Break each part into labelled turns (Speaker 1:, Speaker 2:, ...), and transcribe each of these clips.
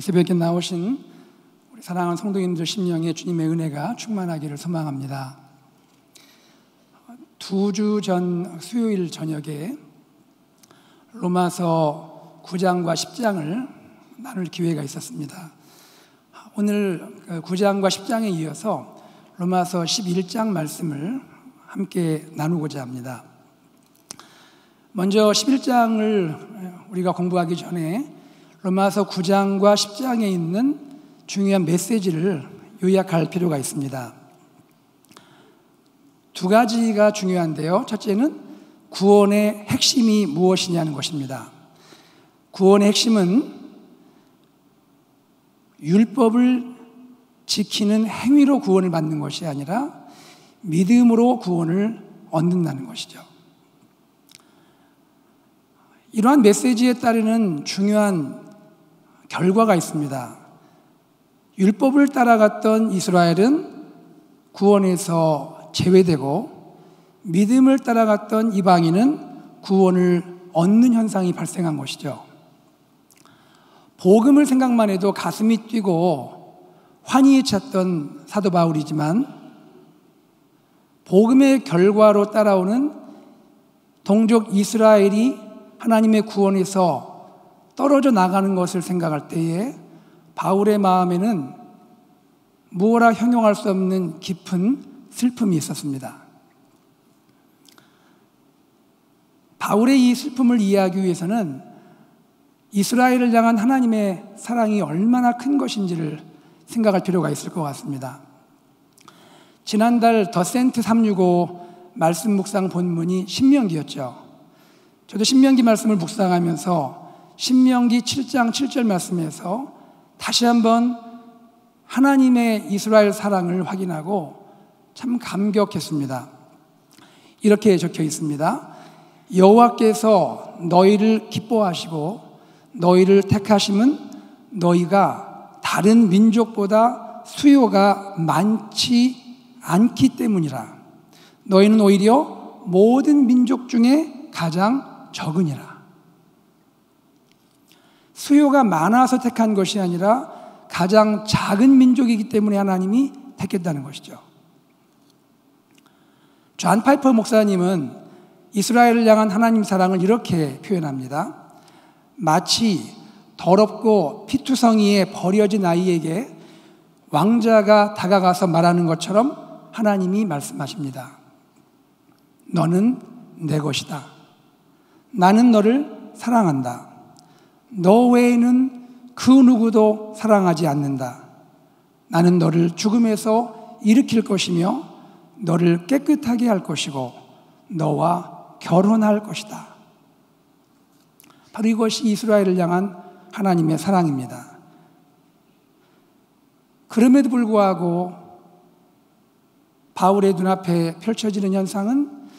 Speaker 1: 새벽에 나오신 우리 사랑하는 성도님들 심령에 주님의 은혜가 충만하기를 소망합니다. 2주 전 수요일 저녁에 로마서 9장과 10장을 나눌 기회가 있었습니다. 오늘 9장과 10장에 이어서 로마서 11장 말씀을 함께 나누고자 합니다. 먼저 11장을 우리가 공부하기 전에 로마서 9장과 10장에 있는 중요한 메시지를 요약할 필요가 있습니다. 두 가지가 중요한데요. 첫째는 구원의 핵심이 무엇이냐는 것입니다. 구원의 핵심은 율법을 지키는 행위로 구원을 받는 것이 아니라 믿음으로 구원을 얻는다는 것이죠. 이러한 메시지에 따르는 중요한 결과가 있습니다. 율법을 따라갔던 이스라엘은 구원에서 제외되고 믿음을 따라갔던 이방인은 구원을 얻는 현상이 발생한 것이죠. 복음을 생각만 해도 가슴이 뛰고 환희에 찼던 사도 바울이지만 복음의 결과로 따라오는 동족 이스라엘이 하나님의 구원에서 떨어져 나가는 것을 생각할 때에 바울의 마음에는 무어라 형용할 수 없는 깊은 슬픔이 있었습니다. 바울의 이 슬픔을 이해하기 위해서는 이스라엘을 향한 하나님의 사랑이 얼마나 큰 것인지를 생각할 필요가 있을 것 같습니다. 지난달 더 센트 365 말씀 묵상 본문이 신명기였죠. 저도 신명기 말씀을 묵상하면서 신명기 7장 7절 말씀에서 다시 한번 하나님의 이스라엘 사랑을 확인하고 참 감격했습니다. 이렇게 적혀 있습니다. 여호와께서 너희를 기뻐하시고 너희를 택하심은 너희가 다른 민족보다 수요가 많지 않기 때문이라. 너희는 오히려 모든 민족 중에 가장 적으니라. 수요가 많아서 택한 것이 아니라 가장 작은 민족이기 때문에 하나님이 택했다는 것이죠. 존 파이퍼 목사님은 이스라엘을 향한 하나님 사랑을 이렇게 표현합니다. 마치 더럽고 피투성이에 버려진 아이에게 왕자가 다가가서 말하는 것처럼 하나님이 말씀하십니다. 너는 내 것이다. 나는 너를 사랑한다. 너 외에는 그 누구도 사랑하지 않는다. 나는 너를 죽음에서 일으킬 것이며 너를 깨끗하게 할 것이고 너와 결혼할 것이다. 바로 이것이 이스라엘을 향한 하나님의 사랑입니다. 그럼에도 불구하고 바울의 눈앞에 펼쳐지는 현상은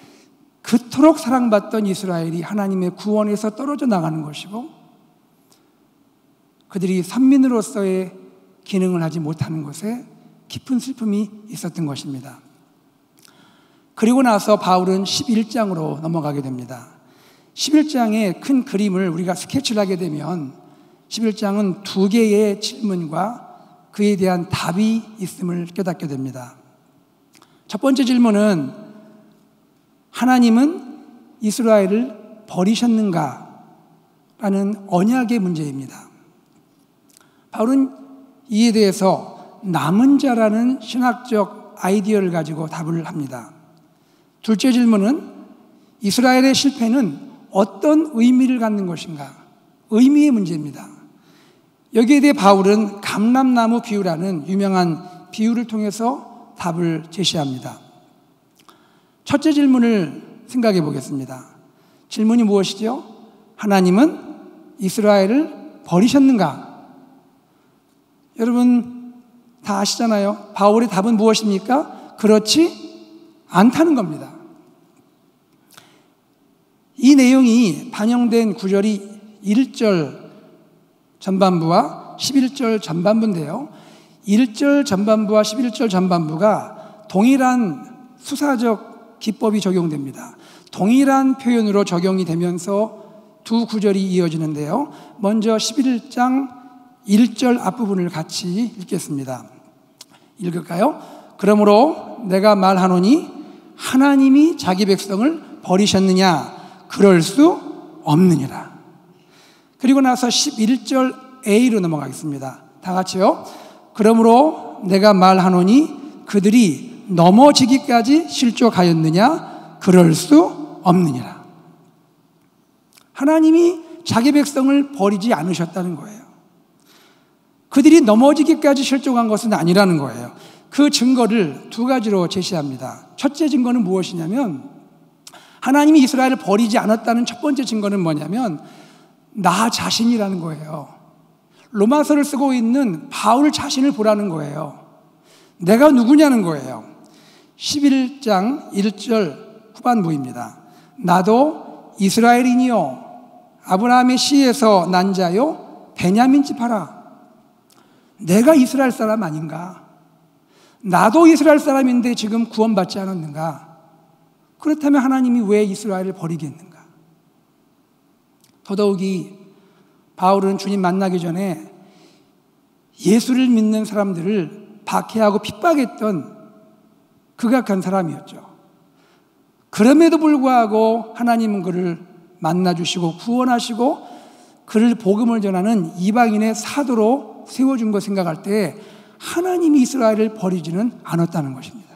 Speaker 1: 그토록 사랑받던 이스라엘이 하나님의 구원에서 떨어져 나가는 것이고 그들이 선민으로서의 기능을 하지 못하는 것에 깊은 슬픔이 있었던 것입니다. 그리고 나서 바울은 11장으로 넘어가게 됩니다. 11장의 큰 그림을 우리가 스케치를 하게 되면 11장은 두 개의 질문과 그에 대한 답이 있음을 깨닫게 됩니다. 첫 번째 질문은 하나님은 이스라엘을 버리셨는가? 라는 언약의 문제입니다. 바울은 이에 대해서 남은 자라는 신학적 아이디어를 가지고 답을 합니다. 둘째 질문은 이스라엘의 실패는 어떤 의미를 갖는 것인가? 의미의 문제입니다. 여기에 대해 바울은 감람나무 비유라는 유명한 비유를 통해서 답을 제시합니다. 첫째 질문을 생각해 보겠습니다. 질문이 무엇이죠? 하나님은 이스라엘을 버리셨는가? 여러분 다 아시잖아요. 바울의 답은 무엇입니까? 그렇지 않다는 겁니다. 이 내용이 반영된 구절이 1절 전반부와 11절 전반부인데요. 1절 전반부와 11절 전반부가 동일한 수사적 기법이 적용됩니다. 동일한 표현으로 적용이 되면서 두 구절이 이어지는데요. 먼저 11장 1절 앞부분을 같이 읽겠습니다. 읽을까요? 그러므로 내가 말하노니 하나님이 자기 백성을 버리셨느냐? 그럴 수 없느니라. 그리고 나서 11절 A로 넘어가겠습니다. 다 같이요. 그러므로 내가 말하노니 그들이 넘어지기까지 실족하였느냐? 그럴 수 없느니라. 하나님이 자기 백성을 버리지 않으셨다는 거예요. 그들이 넘어지기까지 실족한 것은 아니라는 거예요. 그 증거를 두 가지로 제시합니다. 첫째 증거는 무엇이냐면 하나님이 이스라엘을 버리지 않았다는 첫 번째 증거는 뭐냐면 나 자신이라는 거예요. 로마서를 쓰고 있는 바울 자신을 보라는 거예요. 내가 누구냐는 거예요. 11장 1절 후반부입니다. 나도 이스라엘인이요 아브라함의 씨에서 난 자요 베냐민 지파라. 내가 이스라엘 사람 아닌가? 나도 이스라엘 사람인데 지금 구원받지 않았는가? 그렇다면 하나님이 왜 이스라엘을 버리겠는가? 더더욱이 바울은 주님 만나기 전에 예수를 믿는 사람들을 박해하고 핍박했던 극악한 사람이었죠. 그럼에도 불구하고 하나님은 그를 만나주시고 구원하시고 그를 복음을 전하는 이방인의 사도로 세워준 것 생각할 때 하나님이 이스라엘을 버리지는 않았다는 것입니다.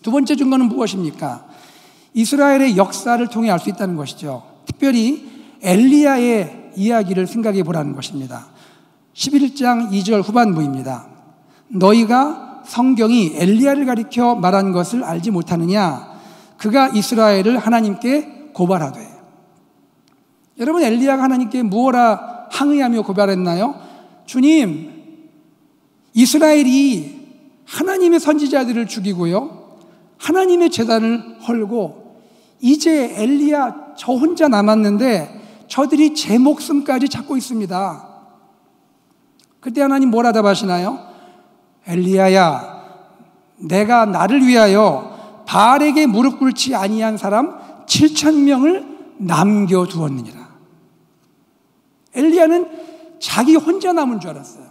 Speaker 1: 두 번째 증거는 무엇입니까? 이스라엘의 역사를 통해 알 수 있다는 것이죠. 특별히 엘리야의 이야기를 생각해 보라는 것입니다. 11장 2절 후반부입니다. 너희가 성경이 엘리야를 가리켜 말한 것을 알지 못하느냐? 그가 이스라엘을 하나님께 고발하되. 여러분, 엘리야가 하나님께 무엇라 항의하며 고발했나요? 주님, 이스라엘이 하나님의 선지자들을 죽이고요 하나님의 제단을 헐고 이제 엘리야 저 혼자 남았는데 저들이 제 목숨까지 찾고 있습니다. 그때 하나님 뭐라 답하시나요? 엘리야야, 내가 나를 위하여 바알에게 무릎 꿇지 아니한 사람 7,000명을 남겨두었느니라. 엘리야는 자기 혼자 남은 줄 알았어요.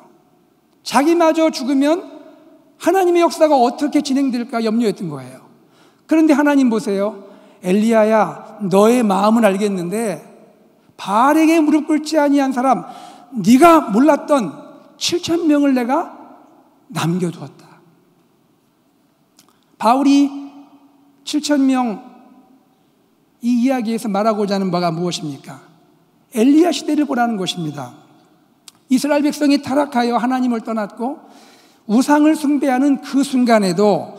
Speaker 1: 자기마저 죽으면 하나님의 역사가 어떻게 진행될까 염려했던 거예요. 그런데 하나님 보세요. 엘리야야, 너의 마음은 알겠는데 바알에게 무릎 꿇지 아니한 사람, 네가 몰랐던 7,000명을 내가 남겨두었다. 바울이 7,000명 이 이야기에서 말하고자 하는 바가 무엇입니까? 엘리야 시대를 보라는 것입니다. 이스라엘 백성이 타락하여 하나님을 떠났고 우상을 숭배하는 그 순간에도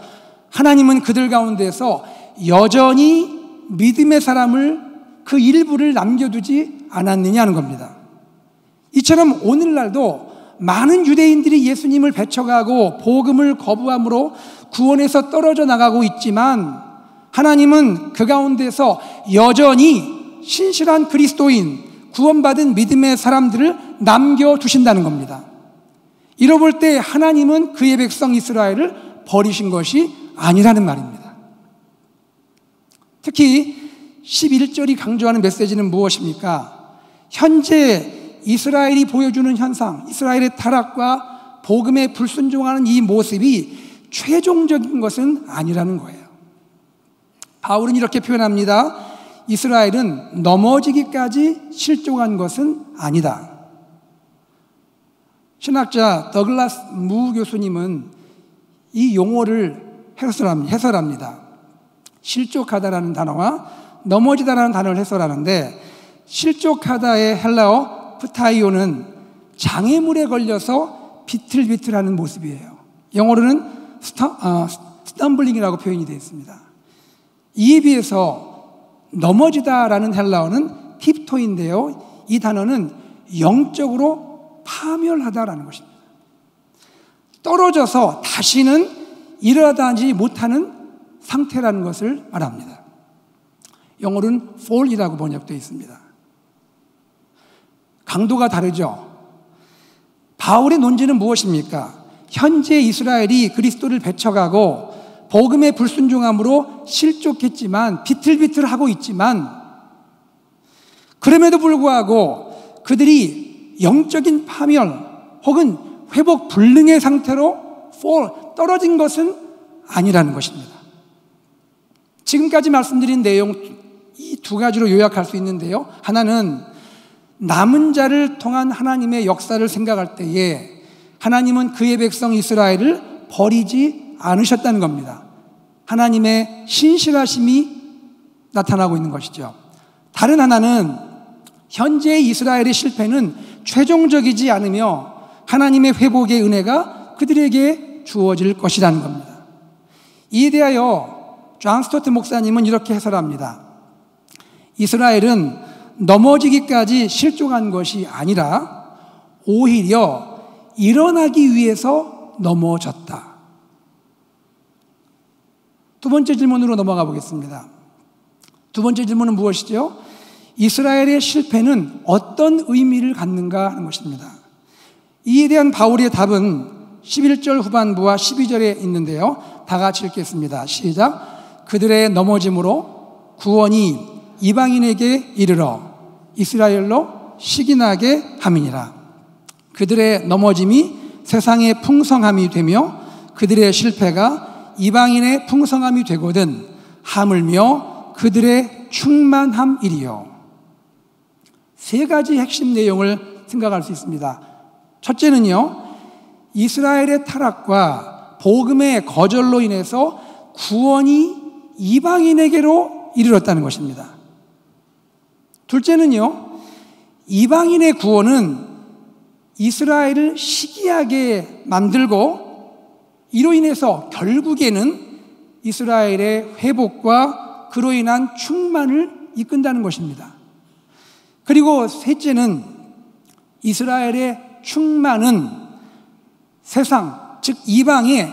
Speaker 1: 하나님은 그들 가운데서 여전히 믿음의 사람을 그 일부를 남겨두지 않았느냐는 겁니다. 이처럼 오늘날도 많은 유대인들이 예수님을 배척하고 복음을 거부함으로 구원에서 떨어져 나가고 있지만 하나님은 그 가운데서 여전히 신실한 그리스도인, 구원받은 믿음의 사람들을 남겨두신다는 겁니다. 이러 볼 때 하나님은 그의 백성 이스라엘을 버리신 것이 아니라는 말입니다. 특히 11절이 강조하는 메시지는 무엇입니까? 현재 이스라엘이 보여주는 현상, 이스라엘의 타락과 복음에 불순종하는 이 모습이 최종적인 것은 아니라는 거예요. 바울은 이렇게 표현합니다. 이스라엘은 넘어지기까지 실족한 것은 아니다. 신학자 더글라스 무 교수님은 이 용어를 해설합니다. 실족하다라는 단어와 넘어지다라는 단어를 해설하는데, 실족하다의 헬라어 프타이오는 장애물에 걸려서 비틀비틀하는 모습이에요. 영어로는 스탬블링이라고 표현이 되어 있습니다. 이에 비해서 넘어지다라는 헬라어는 팁토인데요, 이 단어는 영적으로 파멸하다라는 것입니다. 떨어져서 다시는 일어나지 못하는 상태라는 것을 말합니다. 영어로는 fall이라고 번역되어 있습니다. 강도가 다르죠. 바울의 논지는 무엇입니까? 현재 이스라엘이 그리스도를 배척하고 복음에 불순종함으로 실족했지만, 비틀비틀하고 있지만, 그럼에도 불구하고 그들이 영적인 파멸 혹은 회복 불능의 상태로 떨어진 것은 아니라는 것입니다. 지금까지 말씀드린 내용 이 두 가지로 요약할 수 있는데요. 하나는 남은 자를 통한 하나님의 역사를 생각할 때에 하나님은 그의 백성 이스라엘을 버리지 않으셨다는 겁니다. 하나님의 신실하심이 나타나고 있는 것이죠. 다른 하나는 현재의 이스라엘의 실패는 최종적이지 않으며 하나님의 회복의 은혜가 그들에게 주어질 것이라는 겁니다. 이에 대하여 존 스토트 목사님은 이렇게 해설합니다. 이스라엘은 넘어지기까지 실족한 것이 아니라 오히려 일어나기 위해서 넘어졌다. 두 번째 질문으로 넘어가 보겠습니다. 두 번째 질문은 무엇이죠? 이스라엘의 실패는 어떤 의미를 갖는가 하는 것입니다. 이에 대한 바울의 답은 11절 후반부와 12절에 있는데요. 다 같이 읽겠습니다. 시작. 그들의 넘어짐으로 구원이 이방인에게 이르러 이스라엘로 시기나게 함이니라. 그들의 넘어짐이 세상의 풍성함이 되며 그들의 실패가 이방인의 풍성함이 되거든 하물며 그들의 충만함이리요. 세 가지 핵심 내용을 생각할 수 있습니다. 첫째는요, 이스라엘의 타락과 복음의 거절로 인해서 구원이 이방인에게로 이르렀다는 것입니다. 둘째는요, 이방인의 구원은 이스라엘을 시기하게 만들고 이로 인해서 결국에는 이스라엘의 회복과 그로 인한 충만을 이끈다는 것입니다. 그리고 셋째는 이스라엘의 충만은 세상, 즉 이방에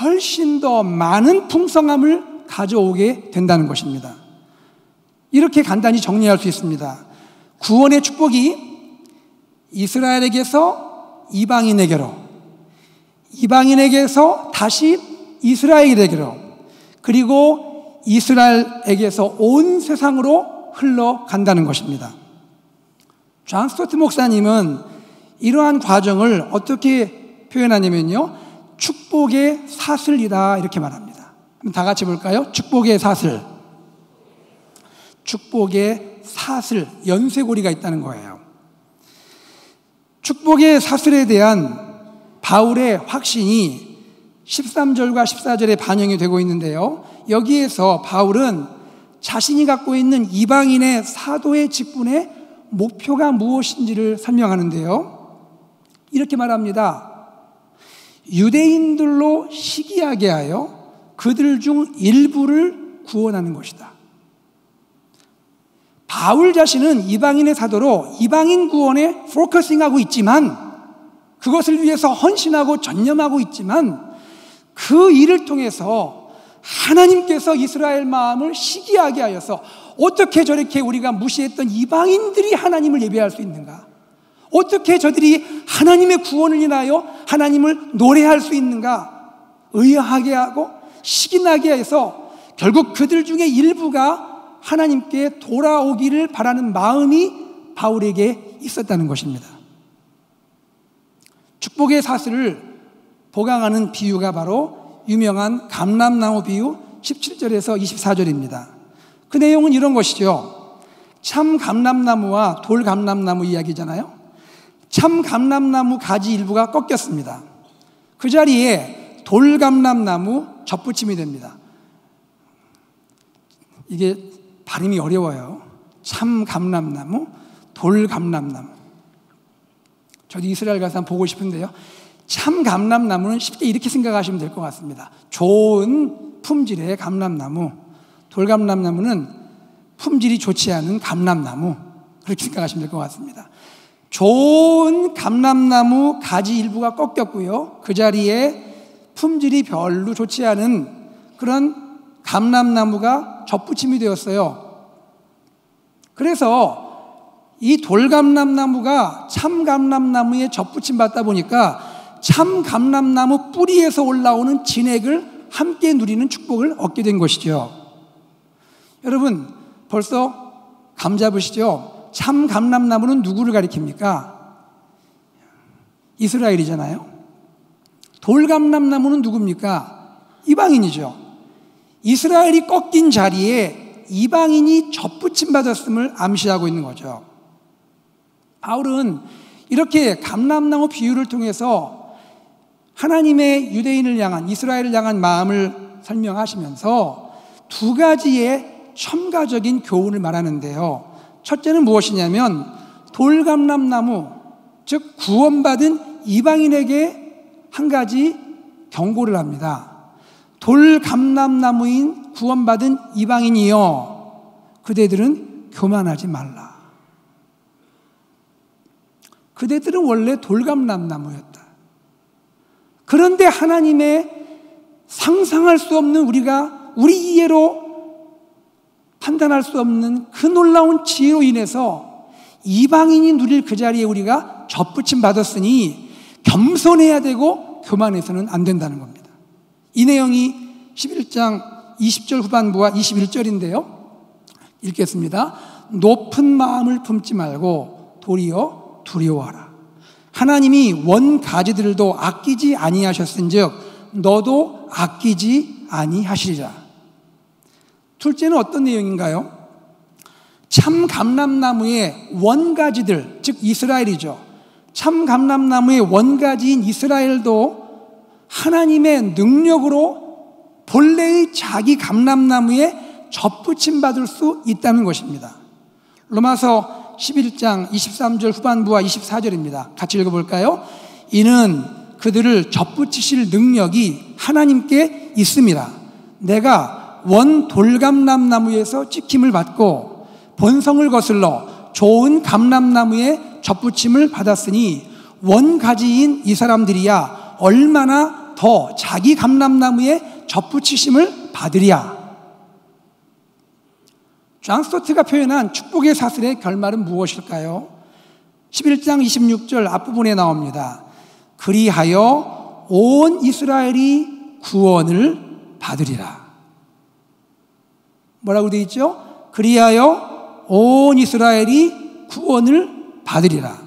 Speaker 1: 훨씬 더 많은 풍성함을 가져오게 된다는 것입니다. 이렇게 간단히 정리할 수 있습니다. 구원의 축복이 이스라엘에게서 이방인에게로, 이방인에게서 다시 이스라엘에게로, 그리고 이스라엘에게서 온 세상으로 흘러간다는 것입니다. 존 스토트 목사님은 이러한 과정을 어떻게 표현하냐면요, 축복의 사슬이다 이렇게 말합니다. 그럼 다 같이 볼까요? 축복의 사슬. 축복의 사슬, 연쇄고리가 있다는 거예요. 축복의 사슬에 대한 바울의 확신이 13절과 14절에 반영이 되고 있는데요. 여기에서 바울은 자신이 갖고 있는 이방인의 사도의 직분의 목표가 무엇인지를 설명하는데요. 이렇게 말합니다. 유대인들로 시기하게 하여 그들 중 일부를 구원하는 것이다. 바울 자신은 이방인의 사도로 이방인 구원에 포커싱하고 있지만, 그것을 위해서 헌신하고 전념하고 있지만, 그 일을 통해서 하나님께서 이스라엘 마음을 시기하게 하여서 어떻게 저렇게 우리가 무시했던 이방인들이 하나님을 예배할 수 있는가? 어떻게 저들이 하나님의 구원을 인하여 하나님을 노래할 수 있는가? 의아하게 하고 시기나게 해서 결국 그들 중에 일부가 하나님께 돌아오기를 바라는 마음이 바울에게 있었다는 것입니다. 축복의 사슬을 보강하는 비유가 바로 유명한 감람나무 비유 17절에서 24절입니다. 그 내용은 이런 것이죠. 참 감람나무와 돌 감람나무 이야기잖아요. 참 감람나무 가지 일부가 꺾였습니다. 그 자리에 돌 감람나무 접붙임이 됩니다. 이게 발음이 어려워요. 참 감람나무, 돌 감람나무. 저도 이스라엘 가서 한번 보고 싶은데요. 참 감람나무는 쉽게 이렇게 생각하시면 될 것 같습니다. 좋은 품질의 감람나무, 돌 감람나무는 품질이 좋지 않은 감람나무, 그렇게 생각하시면 될 것 같습니다. 좋은 감람나무 가지 일부가 꺾였고요, 그 자리에 품질이 별로 좋지 않은 그런 감람나무가 접붙임이 되었어요. 그래서 이 돌감람나무가 참감람나무에 접붙임 받다 보니까 참감람나무 뿌리에서 올라오는 진액을 함께 누리는 축복을 얻게 된 것이죠. 여러분 벌써 감 잡으시죠? 참감람나무는 누구를 가리킵니까? 이스라엘이잖아요. 돌감람나무는 누굽니까? 이방인이죠. 이스라엘이 꺾인 자리에 이방인이 접붙임 받았음을 암시하고 있는 거죠. 바울은 이렇게 감람나무 비유를 통해서 하나님의 유대인을 향한, 이스라엘을 향한 마음을 설명하시면서 두 가지의 첨가적인 교훈을 말하는데요. 첫째는 무엇이냐면 돌감람나무, 즉 구원받은 이방인에게 한 가지 경고를 합니다. 돌감람나무인 구원받은 이방인이여, 그대들은 교만하지 말라. 그대들은 원래 돌감람나무였다. 그런데 하나님의 상상할 수 없는, 우리 이해로 판단할 수 없는 그 놀라운 지혜로 인해서 이방인이 누릴 그 자리에 우리가 접붙임 받았으니 겸손해야 되고 교만해서는 안 된다는 겁니다. 이 내용이 11장 20절 후반부와 21절인데요. 읽겠습니다. 높은 마음을 품지 말고 도리어 두려워하라. 하나님이 원가지들도 아끼지 아니하셨은즉 너도 아끼지 아니하시리라. 둘째는 어떤 내용인가요? 참 감람나무의 원가지들, 즉 이스라엘이죠. 참 감람나무의 원가지인 이스라엘도 하나님의 능력으로 본래의 자기 감람나무에 접붙임 받을 수 있다는 것입니다. 로마서 11장 23절 후반부와 24절입니다. 같이 읽어볼까요? 이는 그들을 접붙이실 능력이 하나님께 있음이라. 내가 원 돌감람나무에서 찍힘을 받고 본성을 거슬러 좋은 감람나무에 접붙임을 받았으니 원가지인 이 사람들이야 얼마나 더 자기 감람나무에 접붙이심을 받으랴. 존 스토트가 표현한 축복의 사슬의 결말은 무엇일까요? 11장 26절 앞부분에 나옵니다. 그리하여 온 이스라엘이 구원을 받으리라. 뭐라고 되어 있죠? 그리하여 온 이스라엘이 구원을 받으리라.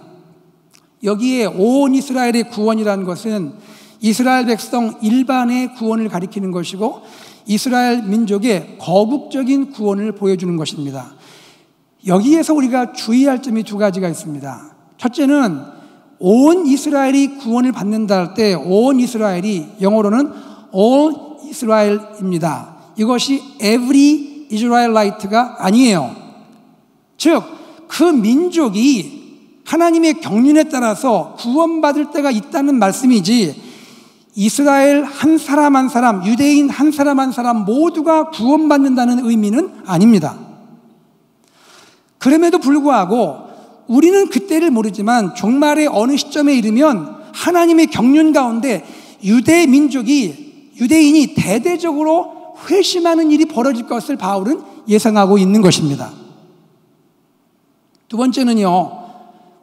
Speaker 1: 여기에 온 이스라엘의 구원이라는 것은 이스라엘 백성 일반의 구원을 가리키는 것이고 이스라엘 민족의 거국적인 구원을 보여주는 것입니다. 여기에서 우리가 주의할 점이 두 가지가 있습니다. 첫째는 온 이스라엘이 구원을 받는다 할 때 온 이스라엘이 영어로는 all Israel입니다. 이것이 every Israelite가 아니에요. 즉, 그 민족이 하나님의 경륜에 따라서 구원받을 때가 있다는 말씀이지 이스라엘 한 사람 한 사람, 유대인 한 사람 한 사람 모두가 구원받는다는 의미는 아닙니다. 그럼에도 불구하고 우리는 그때를 모르지만 종말의 어느 시점에 이르면 하나님의 경륜 가운데 유대 민족이, 유대인이 대대적으로 회심하는 일이 벌어질 것을 바울은 예상하고 있는 것입니다. 두 번째는요,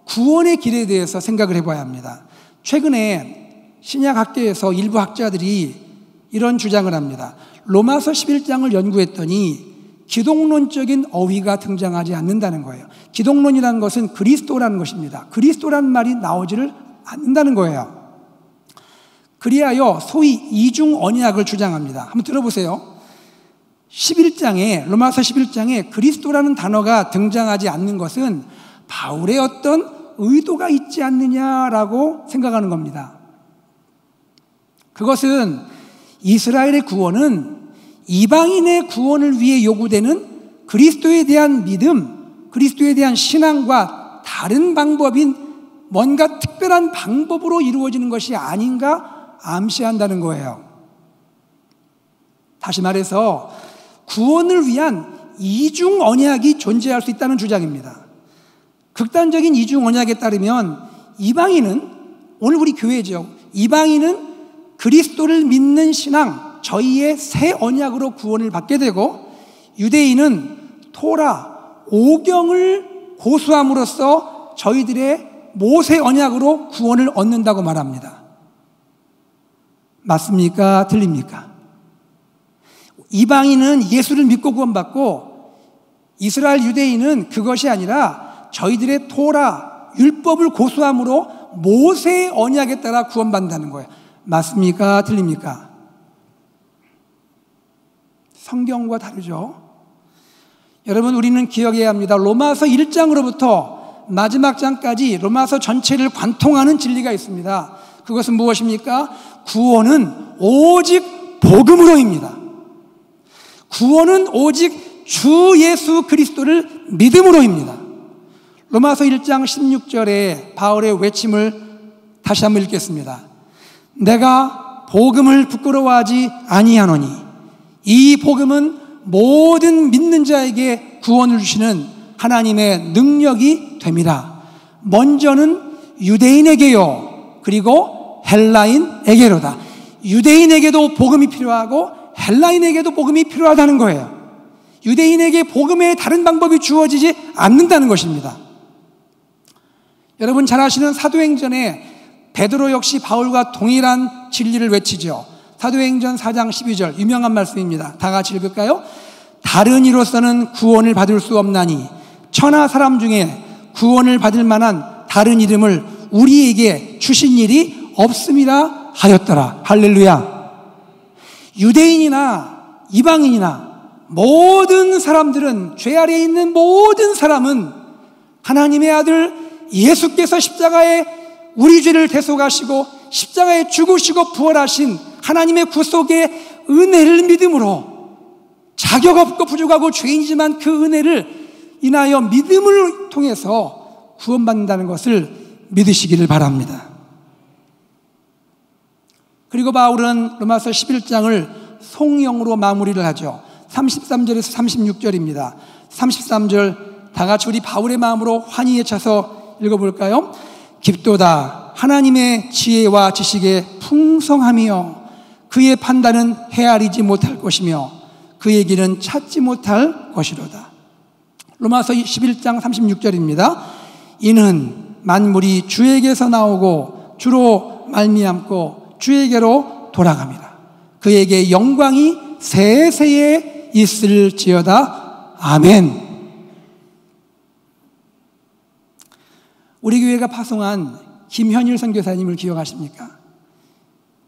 Speaker 1: 구원의 길에 대해서 생각을 해봐야 합니다. 최근에 신약학계에서 일부 학자들이 이런 주장을 합니다. 로마서 11장을 연구했더니 기독론적인 어휘가 등장하지 않는다는 거예요. 기독론이라는 것은 그리스도라는 것입니다. 그리스도라는 말이 나오지를 않는다는 거예요. 그리하여 소위 이중 언약을 주장합니다. 한번 들어보세요. 11장에, 로마서 11장에 그리스도라는 단어가 등장하지 않는 것은 바울의 어떤 의도가 있지 않느냐라고 생각하는 겁니다. 그것은 이스라엘의 구원은 이방인의 구원을 위해 요구되는 그리스도에 대한 믿음, 그리스도에 대한 신앙과 다른 방법인 뭔가 특별한 방법으로 이루어지는 것이 아닌가 암시한다는 거예요. 다시 말해서 구원을 위한 이중 언약이 존재할 수 있다는 주장입니다. 극단적인 이중 언약에 따르면 이방인은, 오늘 우리 교회죠, 이방인은 그리스도를 믿는 신앙, 저희의 새 언약으로 구원을 받게 되고 유대인은 토라, 오경을 고수함으로써 저희들의 모세 언약으로 구원을 얻는다고 말합니다. 맞습니까? 틀립니까? 이방인은 예수를 믿고 구원받고 이스라엘 유대인은 그것이 아니라 저희들의 토라, 율법을 고수함으로 모세의 언약에 따라 구원받는다는 거예요. 맞습니까? 틀립니까? 성경과 다르죠. 여러분, 우리는 기억해야 합니다. 로마서 1장으로부터 마지막 장까지 로마서 전체를 관통하는 진리가 있습니다. 그것은 무엇입니까? 구원은 오직 복음으로입니다. 구원은 오직 주 예수 그리스도를 믿음으로입니다. 로마서 1장 16절에 바울의 외침을 다시 한번 읽겠습니다. 내가 복음을 부끄러워하지 아니하노니 이 복음은 모든 믿는 자에게 구원을 주시는 하나님의 능력이 됨이라. 먼저는 유대인에게요, 그리고 헬라인에게로다. 유대인에게도 복음이 필요하고 헬라인에게도 복음이 필요하다는 거예요. 유대인에게 복음의 다른 방법이 주어지지 않는다는 것입니다. 여러분 잘 아시는 사도행전에 베드로 역시 바울과 동일한 진리를 외치죠. 사도행전 4장 12절 유명한 말씀입니다. 다 같이 읽을까요? 다른 이로서는 구원을 받을 수 없나니 천하 사람 중에 구원을 받을 만한 다른 이름을 우리에게 주신 일이 없음이라 하였더라. 할렐루야. 유대인이나 이방인이나 모든 사람들은, 죄 아래에 있는 모든 사람은 하나님의 아들 예수께서 십자가에 우리 죄를 대속하시고 십자가에 죽으시고 부활하신 하나님의 구속의 은혜를 믿음으로 자격 없고 부족하고 죄인이지만 그 은혜를 인하여 믿음을 통해서 구원받는다는 것을 믿으시기를 바랍니다. 그리고 바울은 로마서 11장을 송영으로 마무리를 하죠. 33절에서 36절입니다. 33절 다 같이 우리 바울의 마음으로 환희에 차서 읽어볼까요? 깊도다 하나님의 지혜와 지식의 풍성함이요 그의 판단은 헤아리지 못할 것이며 그의 길은 찾지 못할 것이로다. 로마서 11장 36절입니다. 이는 만물이 주에게서 나오고 주로 말미암고 주에게로 돌아갑니다. 그에게 영광이 세세에 있을지어다. 아멘. 우리 교회가 파송한 김현일 선교사님을 기억하십니까?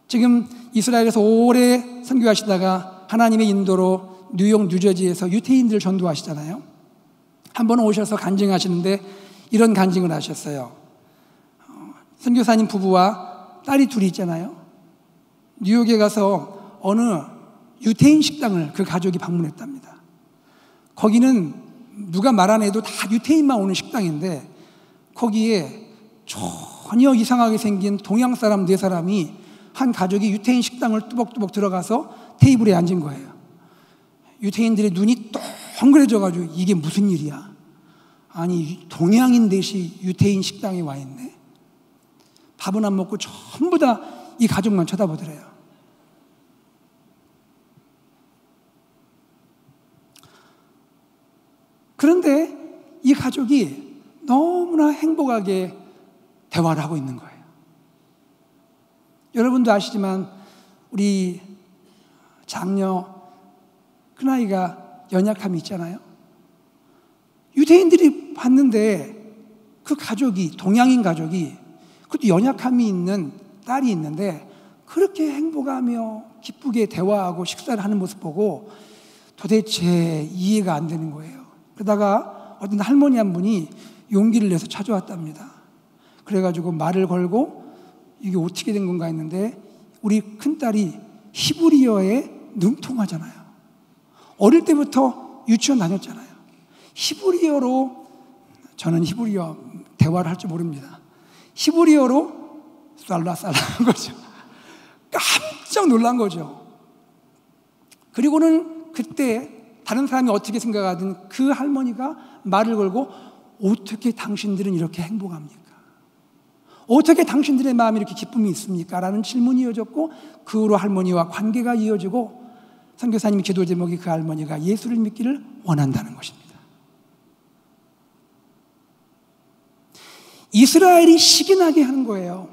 Speaker 1: 지금 이스라엘에서 오래 선교하시다가 하나님의 인도로 뉴욕, 뉴저지에서 유태인들을 전도하시잖아요. 한 번 오셔서 간증하시는데 이런 간증을 하셨어요. 선교사님 부부와 딸이 둘이 있잖아요. 뉴욕에 가서 어느 유태인 식당을 그 가족이 방문했답니다. 거기는 누가 말 안 해도 다 유태인만 오는 식당인데 거기에 전혀 이상하게 생긴 동양 사람 4사람이 한 가족이 유태인 식당을 뚜벅뚜벅 들어가서 테이블에 앉은 거예요. 유태인들의 눈이 동그래져가지고 이게 무슨 일이야? 아니 동양인 넷이 유태인 식당에 와 있네. 밥은 안 먹고 전부 다 이 가족만 쳐다보더래요. 그런데 이 가족이 너무나 행복하게 대화를 하고 있는 거예요. 여러분도 아시지만 우리 장녀 큰아이가 연약함이 있잖아요. 유대인들이 봤는데 그 가족이, 동양인 가족이, 그것도 연약함이 있는 딸이 있는데 그렇게 행복하며 기쁘게 대화하고 식사를 하는 모습 보고 도대체 이해가 안 되는 거예요. 그러다가 어떤 할머니 한 분이 용기를 내서 찾아왔답니다. 그래가지고 말을 걸고 이게 어떻게 된 건가 했는데 우리 큰딸이 히브리어에 능통하잖아요. 어릴 때부터 유치원 다녔잖아요. 히브리어로, 저는 히브리어 대화를 할 줄 모릅니다. 히브리어로 쌀라쌀라 한 거죠. 깜짝 놀란 거죠. 그리고는 그때 다른 사람이 어떻게 생각하든 그 할머니가 말을 걸고 어떻게 당신들은 이렇게 행복합니까? 어떻게 당신들의 마음에 이렇게 기쁨이 있습니까? 라는 질문이 이어졌고 그 후로 할머니와 관계가 이어지고 선교사님 기도 제목이 그 할머니가 예수를 믿기를 원한다는 것입니다. 이스라엘이 시기나게 하는 거예요.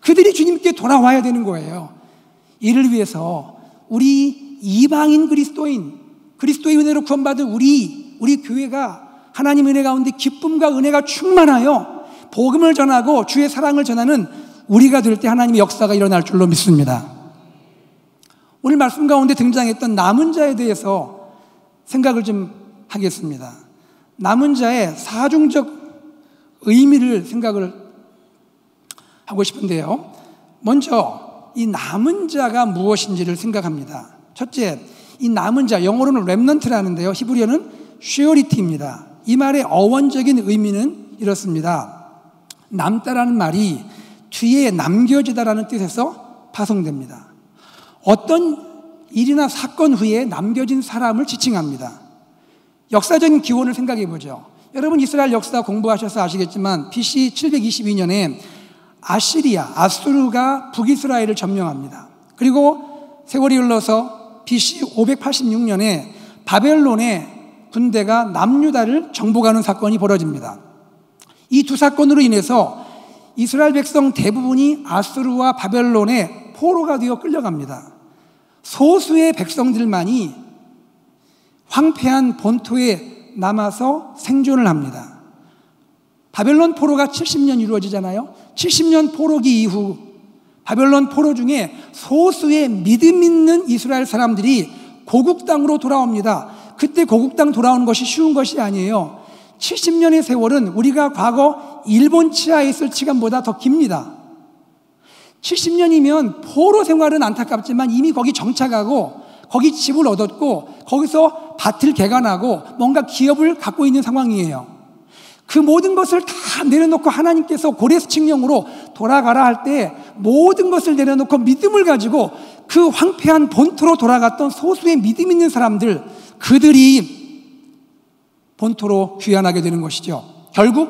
Speaker 1: 그들이 주님께 돌아와야 되는 거예요. 이를 위해서 우리 이방인 그리스도인, 그리스도의 은혜로 구원받은 우리 교회가 하나님의 은혜 가운데 기쁨과 은혜가 충만하여 복음을 전하고 주의 사랑을 전하는 우리가 될 때 하나님의 역사가 일어날 줄로 믿습니다. 오늘 말씀 가운데 등장했던 남은 자에 대해서 생각을 좀 하겠습니다. 남은 자의 사중적 의미를 생각을 하고 싶은데요. 먼저 이 남은 자가 무엇인지를 생각합니다. 첫째, 이 남은 자, 영어로는 렘넌트라는데요. 히브리어는 슈어리티입니다. 이 말의 어원적인 의미는 이렇습니다. 남다라는 말이 뒤에 남겨지다라는 뜻에서 파송됩니다. 어떤 일이나 사건 후에 남겨진 사람을 지칭합니다. 역사적인 기원을 생각해 보죠. 여러분 이스라엘 역사 공부하셔서 아시겠지만 BC 722년에 아수르가 북이스라엘을 점령합니다. 그리고 세월이 흘러서 BC 586년에 바벨론의 군대가 남유다를 정복하는 사건이 벌어집니다. 이 두 사건으로 인해서 이스라엘 백성 대부분이 아수르와 바벨론의 포로가 되어 끌려갑니다. 소수의 백성들만이 황폐한 본토에 남아서 생존을 합니다. 바벨론 포로가 70년 이루어지잖아요. 70년 포로기 이후 바벨론 포로 중에 소수의 믿음 있는 이스라엘 사람들이 고국 땅으로 돌아옵니다. 그때 고국 땅 돌아오는 것이 쉬운 것이 아니에요. 70년의 세월은 우리가 과거 일본 치하에 있을 시간보다 더 깁니다. 70년이면 포로 생활은 안타깝지만 이미 거기 정착하고 거기 집을 얻었고 거기서 밭을 개간하고 뭔가 기업을 갖고 있는 상황이에요. 그 모든 것을 다 내려놓고 하나님께서 고레스칙령으로 돌아가라 할 때 모든 것을 내려놓고 믿음을 가지고 그 황폐한 본토로 돌아갔던 소수의 믿음 있는 사람들, 그들이 본토로 귀환하게 되는 것이죠. 결국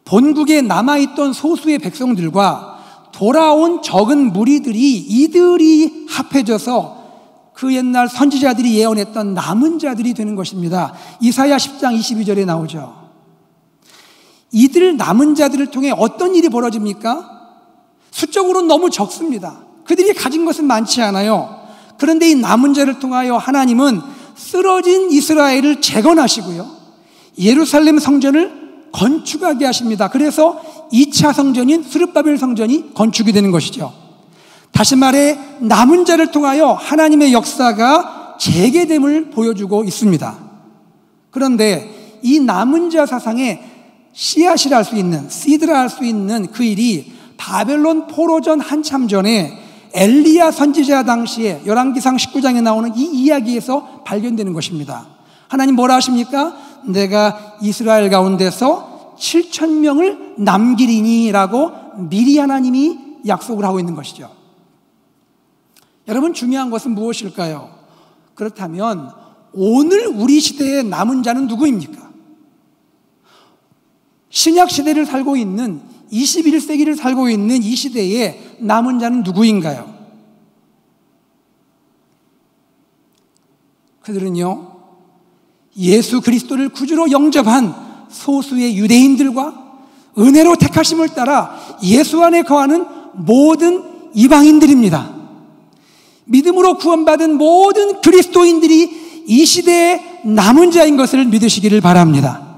Speaker 1: 본국에 남아있던 소수의 백성들과 돌아온 적은 무리들이 이들이 합해져서 그 옛날 선지자들이 예언했던 남은 자들이 되는 것입니다. 이사야 10장 22절에 나오죠. 이들 남은 자들을 통해 어떤 일이 벌어집니까? 수적으로는 너무 적습니다. 그들이 가진 것은 많지 않아요. 그런데 이 남은 자를 통하여 하나님은 쓰러진 이스라엘을 재건하시고요, 예루살렘 성전을 건축하게 하십니다. 그래서 2차 성전인 스룹바벨 성전이 건축이 되는 것이죠. 다시 말해 남은 자를 통하여 하나님의 역사가 재개됨을 보여주고 있습니다. 그런데 이 남은 자 사상의 씨앗이라 할 수 있는, 씨드라 할 수 있는 그 일이 바벨론 포로전 한참 전에 엘리야 선지자 당시에 열왕기상 19장에 나오는 이 이야기에서 발견되는 것입니다. 하나님 뭐라 하십니까? 내가 이스라엘 가운데서 7,000명을 남기리니 라고 미리 하나님이 약속을 하고 있는 것이죠. 여러분 중요한 것은 무엇일까요? 그렇다면 오늘 우리 시대의 남은 자는 누구입니까? 신약 시대를 살고 있는 21세기를 살고 있는 이 시대에 남은 자는 누구인가요? 그들은요, 예수 그리스도를 구주로 영접한 소수의 유대인들과 은혜로 택하심을 따라 예수 안에 거하는 모든 이방인들입니다. 믿음으로 구원받은 모든 그리스도인들이 이 시대의 남은 자인 것을 믿으시기를 바랍니다.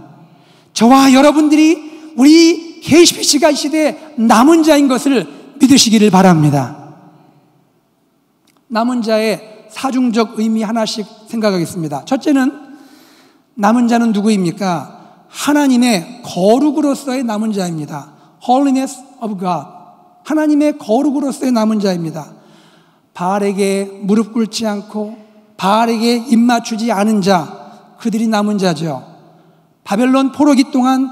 Speaker 1: 저와 여러분들이 우리 KCPC가 이 시대의 남은 자인 것을 믿으시기를 바랍니다. 남은 자의 사중적 의미 하나씩 생각하겠습니다. 첫째는 남은 자는 누구입니까? 하나님의 거룩으로서의 남은 자입니다. Holiness of God. 하나님의 거룩으로서의 남은 자입니다. 바알에게 무릎 꿇지 않고 바알에게 입 맞추지 않은 자, 그들이 남은 자죠. 바벨론 포로기 동안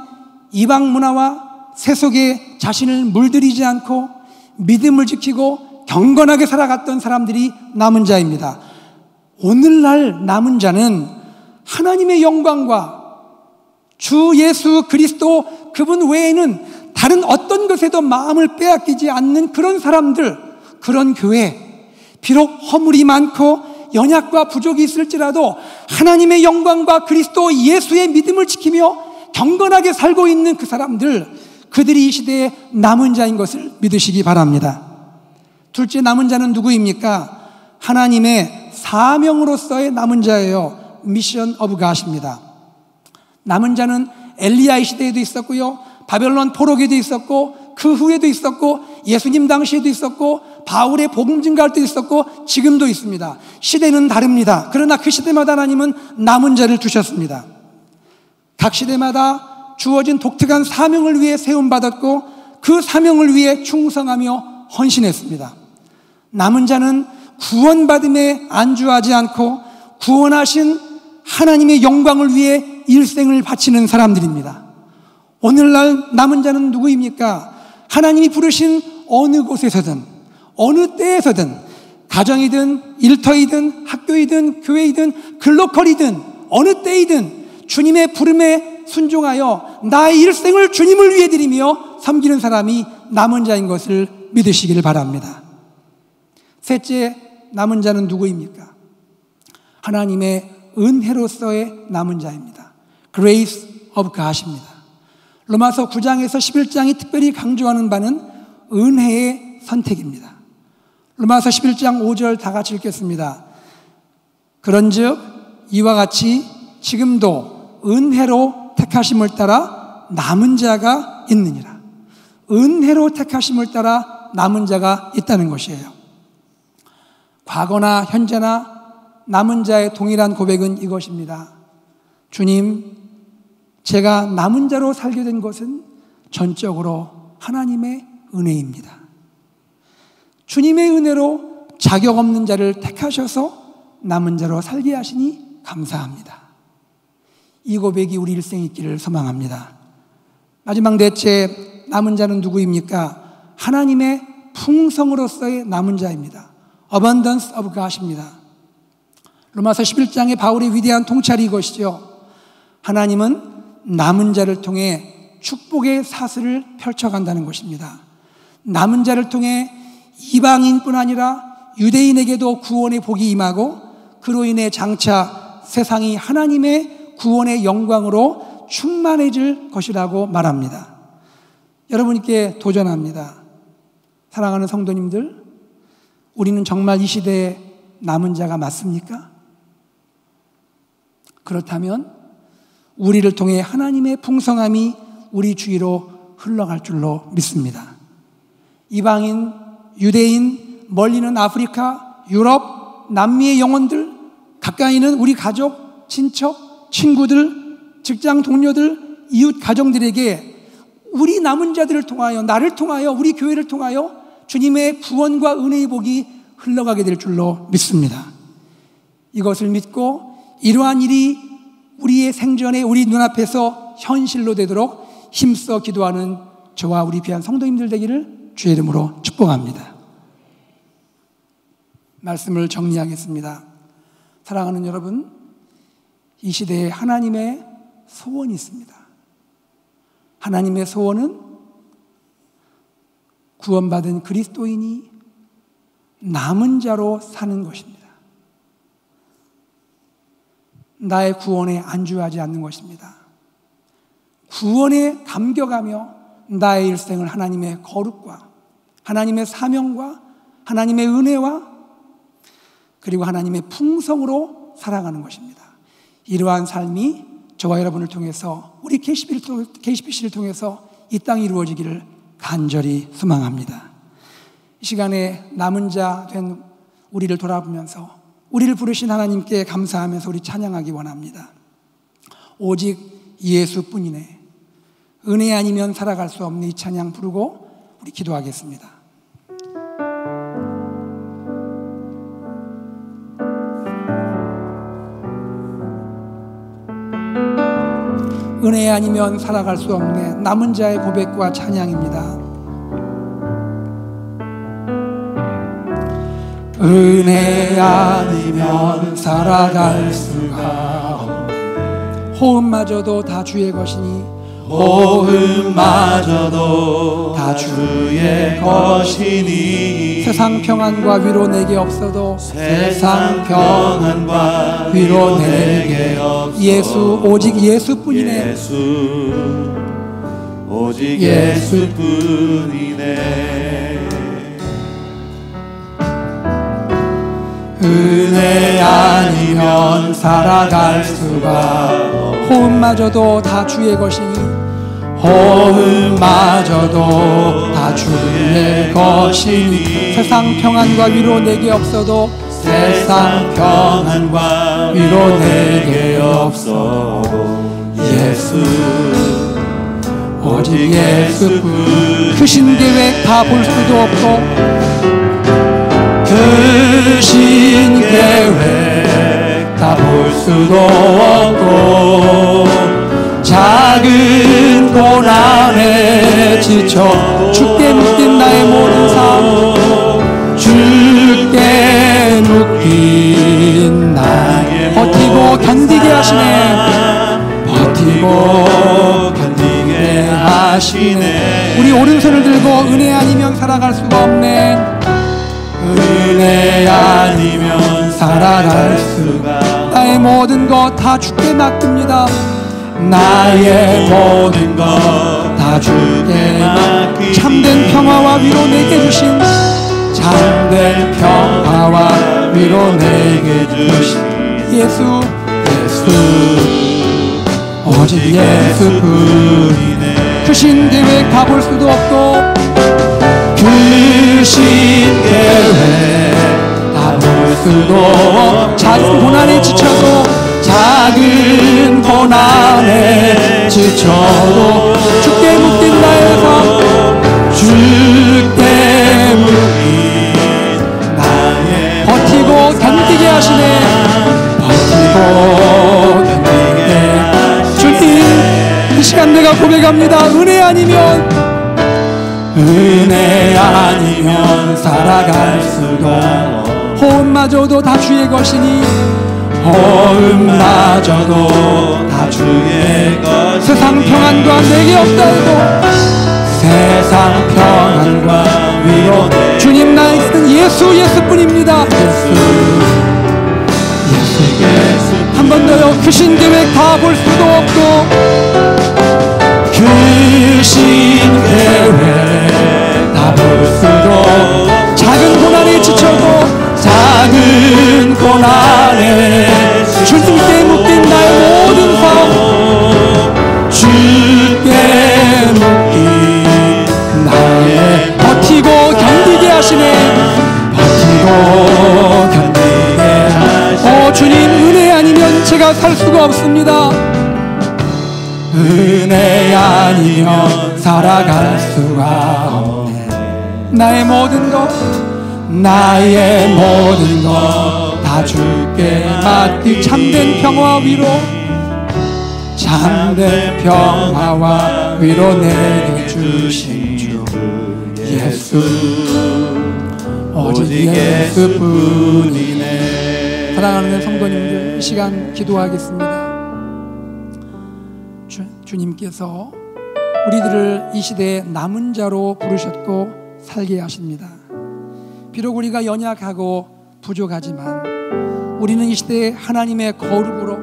Speaker 1: 이방 문화와 세속에 자신을 물들이지 않고 믿음을 지키고 경건하게 살아갔던 사람들이 남은 자입니다. 오늘날 남은 자는 하나님의 영광과 주 예수 그리스도 그분 외에는 다른 어떤 것에도 마음을 빼앗기지 않는 그런 사람들, 그런 교회, 비록 허물이 많고 연약과 부족이 있을지라도 하나님의 영광과 그리스도 예수의 믿음을 지키며 경건하게 살고 있는 그 사람들, 그들이 이 시대의 남은 자인 것을 믿으시기 바랍니다. 둘째, 남은 자는 누구입니까? 하나님의 사명으로서의 남은 자예요. 미션 오브 갓입니다. 남은 자는 엘리야의 시대에도 있었고요, 바벨론 포로기도 있었고 그 후에도 있었고 예수님 당시에도 있었고 바울의 복음 증가할 때도 있었고 지금도 있습니다. 시대는 다릅니다. 그러나 그 시대마다 하나님은 남은 자를 두셨습니다. 각 시대마다 주어진 독특한 사명을 위해 세움받았고 그 사명을 위해 충성하며 헌신했습니다. 남은 자는 구원받음에 안주하지 않고 구원하신 하나님의 영광을 위해 일생을 바치는 사람들입니다. 오늘날 남은 자는 누구입니까? 하나님이 부르신 어느 곳에서든 어느 때에서든 가정이든 일터이든 학교이든 교회이든 글로컬이든 어느 때이든 주님의 부름에 순종하여 나의 일생을 주님을 위해 드리며 섬기는 사람이 남은 자인 것을 믿으시기를 바랍니다. 셋째, 남은 자는 누구입니까? 하나님의 은혜로서의 남은 자입니다. Grace of God입니다. 로마서 9장에서 11장이 특별히 강조하는 바는 은혜의 선택입니다. 로마서 11장 5절 다 같이 읽겠습니다. 그런즉 이와 같이 지금도 은혜로 택하심을 따라 남은 자가 있느니라. 은혜로 택하심을 따라 남은 자가 있다는 것이에요. 과거나 현재나 남은 자의 동일한 고백은 이것입니다. 주님, 제가 남은 자로 살게 된 것은 전적으로 하나님의 은혜입니다. 주님의 은혜로 자격 없는 자를 택하셔서 남은 자로 살게 하시니 감사합니다. 이 고백이 우리 일생에 있기를 소망합니다. 마지막 넷째, 남은 자는 누구입니까? 하나님의 풍성으로서의 남은 자입니다. Abundance of God입니다. 로마서 11장의 바울의 위대한 통찰이 이것이죠. 하나님은 남은 자를 통해 축복의 사슬을 펼쳐간다는 것입니다. 남은 자를 통해 이방인뿐 아니라 유대인에게도 구원의 복이 임하고 그로 인해 장차 세상이 하나님의 구원의 영광으로 충만해질 것이라고 말합니다. 여러분께 도전합니다. 사랑하는 성도님들, 우리는 정말 이 시대에 남은 자가 맞습니까? 그렇다면 우리를 통해 하나님의 풍성함이 우리 주위로 흘러갈 줄로 믿습니다. 이방인, 유대인, 멀리는 아프리카, 유럽, 남미의 영혼들, 가까이는 우리 가족, 친척, 친구들, 직장 동료들, 이웃 가정들에게 우리 남은 자들을 통하여, 나를 통하여, 우리 교회를 통하여 주님의 구원과 은혜의 복이 흘러가게 될 줄로 믿습니다. 이것을 믿고 이러한 일이 우리의 생전에 우리 눈앞에서 현실로 되도록 힘써 기도하는 저와 우리 귀한 성도님들 되기를 주의 이름으로 축복합니다. 말씀을 정리하겠습니다. 사랑하는 여러분, 이 시대에 하나님의 소원이 있습니다. 하나님의 소원은 구원받은 그리스도인이 남은 자로 사는 것입니다. 나의 구원에 안주하지 않는 것입니다. 구원에 감격하며 나의 일생을 하나님의 거룩과 하나님의 사명과 하나님의 은혜와 그리고 하나님의 풍성으로 살아가는 것입니다. 이러한 삶이 저와 여러분을 통해서 우리 KCBC를 통해서 이 땅에 이루어지기를 간절히 소망합니다. 이 시간에 남은 자 된 우리를 돌아보면서 우리를 부르신 하나님께 감사하면서 우리 찬양하기 원합니다. 오직 예수뿐이네. 은혜 아니면 살아갈 수 없는 이 찬양 부르고 우리 기도하겠습니다. 은혜 아니면 살아갈 수 없는 남은 자의 고백과 찬양입니다. 은혜 아니면 살아갈 수가 없네. 호흡마저도 다 주의 것이니
Speaker 2: 호흡마저도 다 주의 것이니
Speaker 1: 세상 평안과 위로 내게 없어도
Speaker 2: 세상 평안과 위로 내게 없어도
Speaker 1: 예수 오직 예수뿐이네.
Speaker 2: 예수 오직 예수뿐이네. 은혜 아니면 살아갈 수가 없네.
Speaker 1: 호흡마저도 다 주의 것이니 호흡마저도 다 주의 것이니 세상 평안과 위로 내게 없어도
Speaker 2: 세상 평안과 위로 내게 없어도 예수 오직 예수뿐
Speaker 1: 크신 계획 다 볼 수도 없고
Speaker 2: 크신 계획 다 볼 수도 없고 작은 고난에 지쳐
Speaker 1: 주께 묶인 나의 모든 삶
Speaker 2: 주께 묶인 나의
Speaker 1: 버티고 견디게 하시네
Speaker 2: 버티고 견디게 하시네
Speaker 1: 우리 오른손을 들고 은혜 아니면 살아갈 수가 없네
Speaker 2: 은혜 아니면 살아갈 수가
Speaker 1: 나의 모든 것 다 주께 맡깁니다
Speaker 2: 나의 모든 것 다 주께 맡기니
Speaker 1: 참된 평화와 위로 내게 주신
Speaker 2: 참된 평화와 위로 내게 주신
Speaker 1: 예수
Speaker 2: 오직 예수뿐이네
Speaker 1: 크신 계획 다 볼 수도 없고
Speaker 2: 크신 계획 다 볼 수도 없고
Speaker 1: 작은 고난에 지쳐도
Speaker 2: 작은 고난에 지쳐도
Speaker 1: 주께 묶인 나의 삶
Speaker 2: 주께 묶인 나의
Speaker 1: 버티고 견디게 하시네
Speaker 2: 버티고 견디게 하시네
Speaker 1: 주님 이 시간 내가 고백합니다 은혜 아니면
Speaker 2: 살아갈 수가
Speaker 1: 호흡마저도 다 주의 것이니
Speaker 2: 호흡마저도 다 주의 것이니
Speaker 1: 세상 평안과 내게 없다 해도
Speaker 2: 세상 평안과 위로 내
Speaker 1: 주님 나에게는 예수뿐입니다 한 번 더요 크신 계획 다 볼 수도 없고
Speaker 2: 크신 계획 다 볼 수도
Speaker 1: 작은 고난에 지쳐도
Speaker 2: 작은 고난에
Speaker 1: 주님께 묶인 나의 모든 삶
Speaker 2: 주께 묶인 나의
Speaker 1: 버티고 견디게 하시네
Speaker 2: 버티고 견디게 하시네
Speaker 1: 주님 은혜 아니면 제가 살 수가 없습니다
Speaker 2: 은혜 아니면 살아갈 수가 없네
Speaker 1: 나의 모든 것
Speaker 2: 다 주께 맡기
Speaker 1: 참된 평화 위로
Speaker 2: 참된 평화와 위로 내게 주신 주 예수 오직 예수뿐이네
Speaker 1: 사랑하는 성도님들 이 시간 기도하겠습니다 주님께서 우리들을 이 시대에 남은 자로 부르셨고 살게 하십니다 비록 우리가 연약하고 부족하지만 우리는 이 시대에 하나님의 거룩으로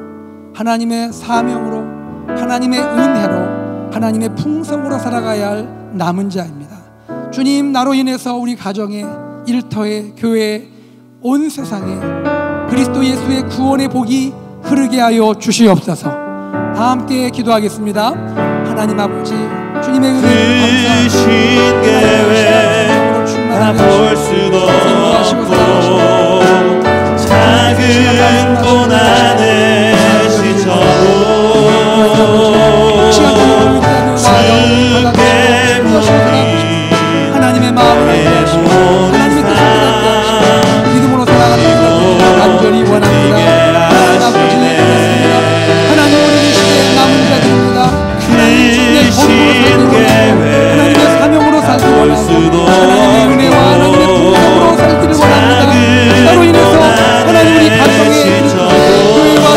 Speaker 1: 하나님의 사명으로 하나님의 은혜로 하나님의 풍성으로 살아가야 할 남은 자입니다 주님 나로 인해서 우리 가정에 일터에 교회에 온 세상에 그리스도 예수의 구원의 복이 흐르게 하여 주시옵소서 다 함께 기도하겠습니다 하나님 아버지 주님의 은혜를
Speaker 2: 크신 계획 다 볼 수도 없고 작은 고난에 지쳐도 주께 묶인
Speaker 1: 하나님의 마음을 하나님의 뜻을 믿음으로 살아가는 간절히 원합니다 하나님 아버지 하나님 우리 이 시대에 남은 자들입니다 하나님 주님의 거룩으로 살기 원합니다 하나님의 사명으로 살기 원합니다 하나님의 은혜와 하나님의 풍성으로 살기를 원합니다 나로 인해서 하나님 우리 가정에 교회와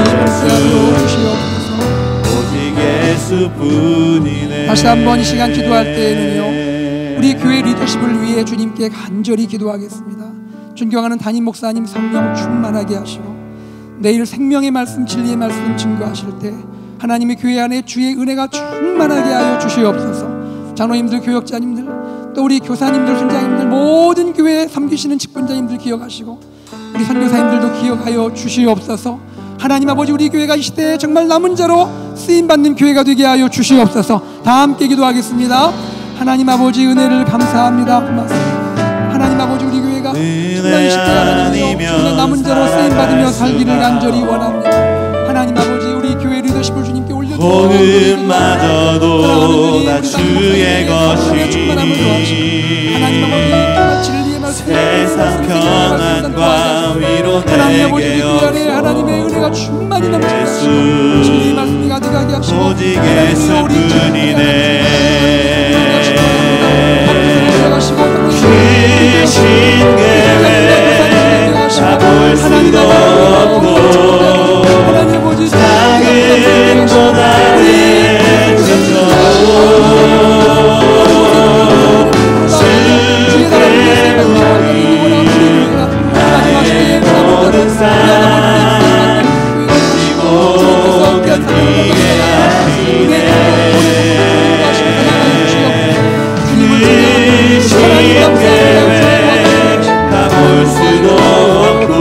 Speaker 1: 함께하여 주시옵소서.
Speaker 2: 오직 예수뿐이네.
Speaker 1: 다시 한번 이 시간 기도할 때에는요, 우리 교회 리더십을 위해 주님께 간절히 기도하겠습니다. 존경하는 담임 목사님 성령 충만하게 하시고 내일 생명의 말씀, 진리의 말씀 증거하실 때 하나님의 교회 안에 주의 은혜가 충만하게 하여 주시옵소서. 장로님들, 교역자님들, 또 우리 교사님들, 순장님들, 모든 교회에 섬기시는 직분자님들 기억하시고 우리 선교사님들도 기억하여 주시옵소서. 하나님 아버지, 우리 교회가 이 시대에 정말 남은 자로 쓰임받는 교회가 되게 하여 주시옵소서. 다 함께 기도하겠습니다. 하나님 아버지, 은혜를 감사합니다. 고맙습니다. 하나님 아버지, 우리 교회가 정말 이 시대에 하나님이여 남은 자로 쓰임받으며 살기를 간절히 원합니다. 하나님 아버지, 우리 교회 리더십을 주님께 올려드리고
Speaker 2: 복음마저도 다 주의 것이니
Speaker 1: 하나님 아버지, 진리의 말씀,
Speaker 2: 세상 평안과 위로
Speaker 1: 하나님 아버지,
Speaker 2: 내게
Speaker 1: 우리 안에 하나님의 은혜가 충만히 넘치게 하시고 진리의 말씀이 가득하게 하시고
Speaker 2: 오직 예수뿐이네. 귀신 계획 다 볼 수도 없고 작은 고난의 모든 삶 그리고 견디게 하시네. 귀신 계획 다 볼 수도 없고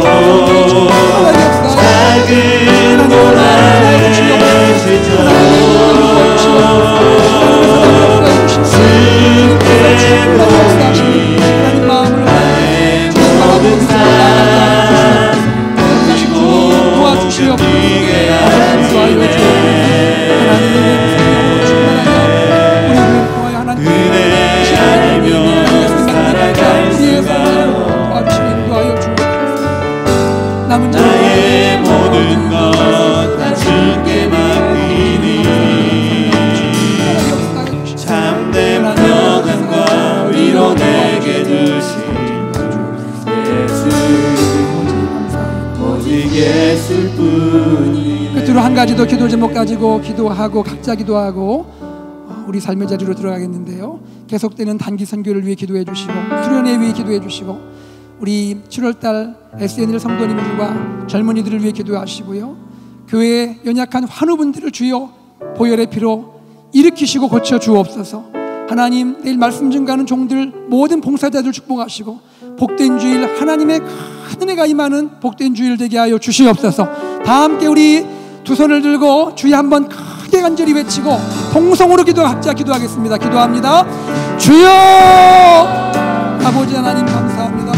Speaker 2: 작은 고난의 나의 모든 것 다 주께 맡기니 참된 평안과 위로 내게 주신 예수, 오직 예수뿐이네.
Speaker 1: 끝으로 한 가지 더 기도 제목 가지고 기도하고 각자 기도하고 우리 삶의 자리로 들어가겠는데요, 계속되는 단기 선교를 위해 기도해 주시고 수련회 위해 기도해 주시고 우리 7월달 SNL 성도님들과 젊은이들을 위해 기도하시고요, 교회의 연약한 환우분들을 주여 보혈의 피로 일으키시고 고쳐 주옵소서. 하나님, 내일 말씀 증가하는 종들 모든 봉사자들 축복하시고 복된 주일, 하나님의 큰 은혜가 임하는 복된 주일 되게 하여 주시옵소서. 다 함께 우리 두 손을 들고 주여 한번 크게 간절히 외치고 통성으로 각자 기도하겠습니다. 기도합니다. 주여! 아버지 하나님 감사합니다.